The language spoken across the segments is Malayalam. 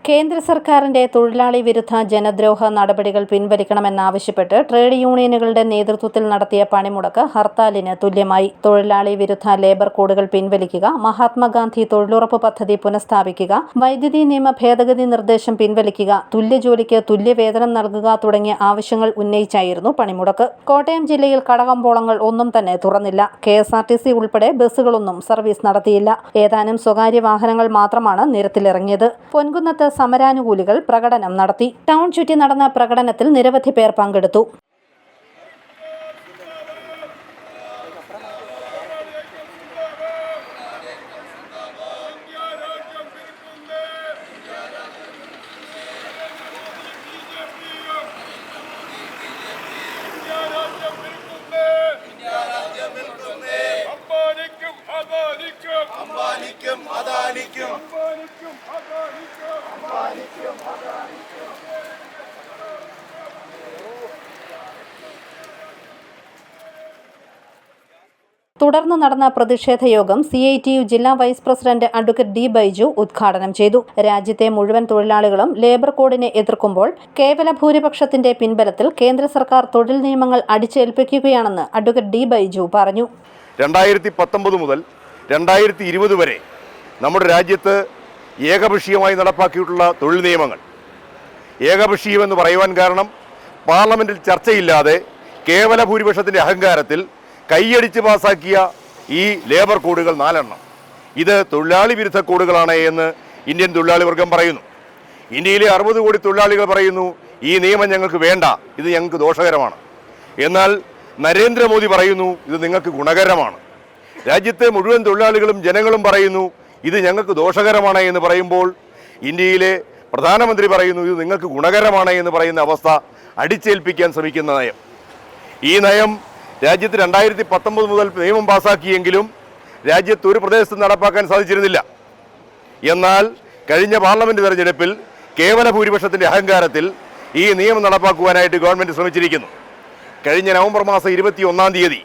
കേന്ദ്ര സർക്കാരിന്റെ തൊഴിലാളി വിരുദ്ധ ജനദ്രോഹ നടപടികൾ പിൻവലിക്കണമെന്നാവശ്യപ്പെട്ട് ട്രേഡ് യൂണിയനുകളുടെ നേതൃത്വത്തിൽ നടത്തിയ പണിമുടക്ക് ഹർത്താലിന് തുല്യമായി. തൊഴിലാളി വിരുദ്ധ ലേബർ കോഡുകൾ പിൻവലിക്കുക, മഹാത്മാഗാന്ധി തൊഴിലുറപ്പ് പദ്ധതി പുനഃസ്ഥാപിക്കുക, വൈദ്യുതി നിയമ ഭേദഗതി നിർദ്ദേശം പിൻവലിക്കുക, തുല്യജോലിക്ക് തുല്യവേതനം നൽകുക തുടങ്ങിയ ആവശ്യങ്ങൾ ഉന്നയിച്ചായിരുന്നു പണിമുടക്ക്. കോട്ടയം ജില്ലയിൽ കടകമ്പോളങ്ങൾ ഒന്നും തന്നെ തുറന്നില്ല. KSRTC ഉൾപ്പെടെ ബസ്സുകളൊന്നും സർവീസ് നടത്തിയില്ല. ഏതാനും സ്വകാര്യ വാഹനങ്ങൾ മാത്രമാണ് നിരത്തിലിറങ്ങിയത്. പൊൻകുന്നത്ത് സമരാനുകൂലികൾ പ്രകടനം നടത്തി. ടൗൺ ചുറ്റി നടന്ന പ്രകടനത്തിൽ നിരവധി പേർ പങ്കെടുത്തു. തുടർന്ന് നടന്ന പ്രതിഷേധ യോഗം CITU ജില്ലാ vice president advocate D. Baiju ഉദ്ഘാടനം ചെയ്തു. രാജ്യത്തെ മുഴുവൻ തൊഴിലാളികളും ലേബർ കോഡിനെ എതിർക്കുമ്പോൾ കേവല ഭൂരിപക്ഷത്തിന്റെ പിൻബലത്തിൽ കേന്ദ്ര സർക്കാർ തൊഴിൽ നിയമങ്ങൾ അടിച്ചേൽപ്പിക്കുകയാണെന്ന് അഡ്വക്കേറ്റ് D. ബൈജു പറഞ്ഞു. 2019 മുതൽ 2020 വരെ നമ്മുടെ രാജ്യത്ത് ഏകപക്ഷീയമായി നടപ്പാക്കിയിട്ടുള്ള തൊഴിൽ നിയമങ്ങൾ, ഏകപക്ഷീയമെന്ന് പറയുവാൻ കാരണം പാർലമെന്റിൽ ചർച്ചയില്ലാതെ കേവല ഭൂരിപക്ഷത്തിന്റെ അഹങ്കാരത്തിൽ കൈയടിച്ച് പാസാക്കിയ ഈ ലേബർ കോഡുകൾ 4 എണ്ണം ഇത് തൊഴിലാളി വിരുദ്ധ കോഡുകളാണ് എന്ന് ഇന്ത്യൻ തൊഴിലാളി വർഗം പറയുന്നു. ഇന്ത്യയിലെ 60 കോടി തൊഴിലാളികൾ പറയുന്നു ഈ നിയമം ഞങ്ങൾക്ക് വേണ്ട, ഇത് ഞങ്ങൾക്ക് ദോഷകരമാണ്. എന്നാൽ നരേന്ദ്രമോദി പറയുന്നു ഇത് നിങ്ങൾക്ക് ഗുണകരമാണ്. രാജ്യത്തെ മുഴുവൻ തൊഴിലാളികളും ജനങ്ങളും പറയുന്നു ഇത് ഞങ്ങൾക്ക് ദോഷകരമാണ് എന്ന് പറയുമ്പോൾ ഇന്ത്യയിലെ പ്രധാനമന്ത്രി പറയുന്നു ഇത് നിങ്ങൾക്ക് ഗുണകരമാണ് എന്ന് പറയുന്ന അവസ്ഥ അടിച്ചേൽപ്പിക്കാൻ ശ്രമിക്കുന്ന നയം. ഈ നയം രാജ്യത്ത് 2019 മുതൽ നിയമം പാസാക്കിയെങ്കിലും രാജ്യത്ത് ഒരു പ്രദേശത്തും നടപ്പാക്കാൻ സാധിച്ചിരുന്നില്ല. എന്നാൽ കഴിഞ്ഞ പാർലമെന്റ് തെരഞ്ഞെടുപ്പിൽ കേവല ഭൂരിപക്ഷത്തിന്റെ അഹങ്കാരത്തിൽ ഈ നിയമം നടപ്പാക്കുവാനായിട്ട് ഗവൺമെന്റ് ശ്രമിച്ചിരിക്കുന്നു. കഴിഞ്ഞ നവംബർ മാസം 21-ാം തീയതി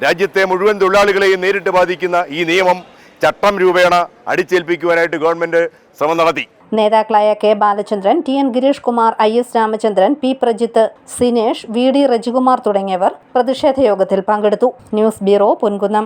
രാജ്യത്തെ മുഴുവൻ തൊഴിലാളികളെയും നേരിട്ട് ബാധിക്കുന്ന ഈ നിയമം ചട്ടം രൂപേണ അടിച്ചേൽപ്പിക്കുവാനായിട്ട് ഗവൺമെന്റ് ശ്രമം നടത്തി. നേതാക്കളായ K. Balachandran, TN Girish Kumar, IS Ramachandran, P. Prajith, Sinesh, VD Rajikumar തുടങ്ങിയവർ പ്രതിഷേധ യോഗത്തിൽ പങ്കെടുത്തു. News bureau, Ponkunnam.